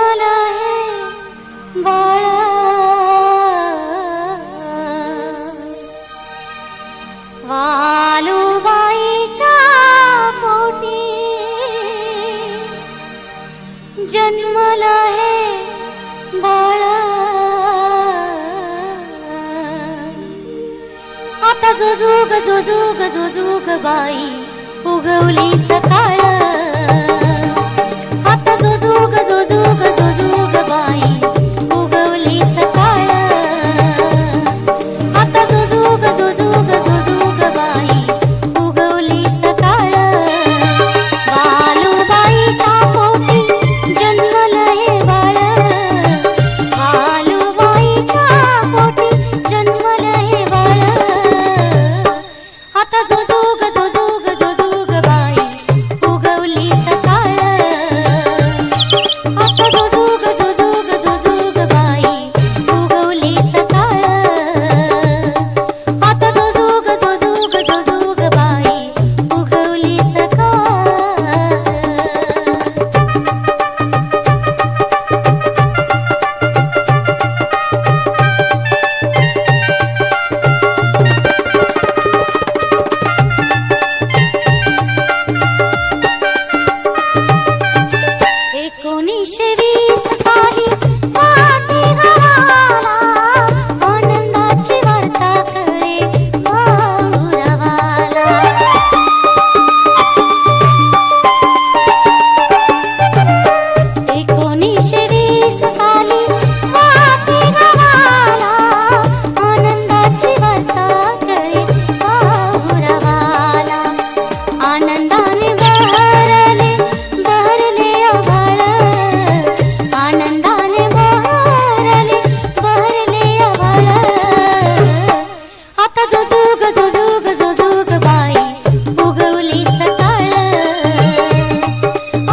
जन्मला हे बाळ वालुबाईच्या पोटी जन्मला हे बाळ आता जोजूग बाई उगवली सकाळ आता जोजूग बाई उगवली सकाळ आता जोजूग बाई उगवली सकाळ वालुबाईच्या पोटी जन्मलं हे बाळ वालुबाईच्या पोटी जन्मलं हे बाळ आता जोजूग बाई उगवली सकाळ आता जोजूग बाई उगवली सकाळ आता जोजूग बाई उगवली सकाळ एकोणीसशे 20 साली माती गावाला आनंदाची वार्ता कळे माहुरवाला एकोणीसशे 20 साली माती गावाला आनंदाची वार्ता कळे माहुरवाला आनंदाने बहरले आभाळ आनंदाने बहरले आभाळ आता जोजूग बाई उगवली सकाळ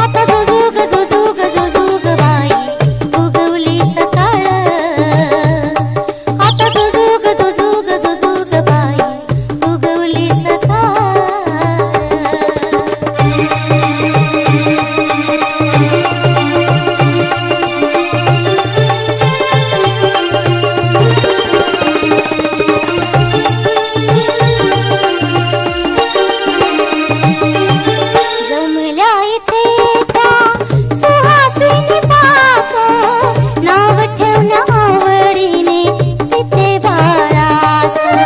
आता जोजूग बाई उगवली सकाळ आता जोजूग बाई उगवली सकाळ जमल्या इथे त्या सुहासिनी पाच नाव ठेवण्या आवडीने तिथे बाळाचं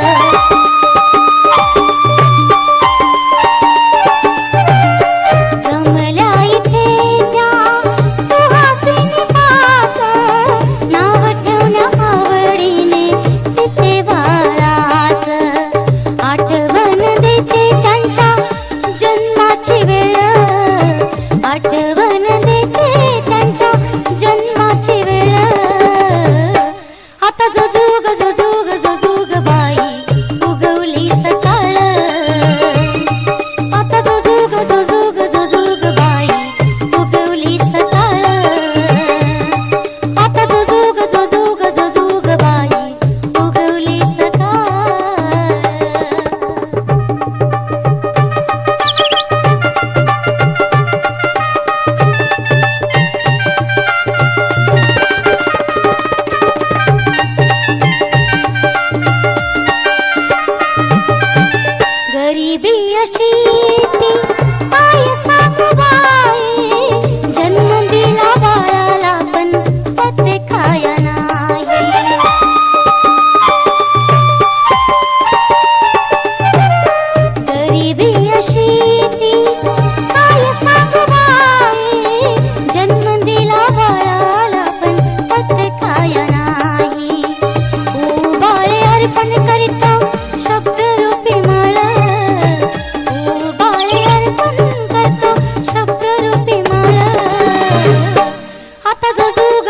जमल्या इथे त्या सुहासिनी पाच नाव ठेवण्या आवडीने तिथे बाळाचं आठवण देते त्यांच्या जन्माची वेळ आठवण देते त्यांच्या जन्माची वेळ आता जोजूग बाई उगवली सकाळ आता जोजूग बाई उगवली सकाळ आता जोजूग बाई उगवली सकाळ गरीबी अशी ती काय सांगू बाई जन्म दिला बाळाला पण पत्ते खाया नाही गरीबी अशी ती काय सांगू बाई जन्म दिला बाळाला पण पत्ते खाया नाही ओ बाळे अर्पण करीत शब्दरूपी माळ ओ बाळे अर्पण करतो शब्दरूपी माळ आता जोजूग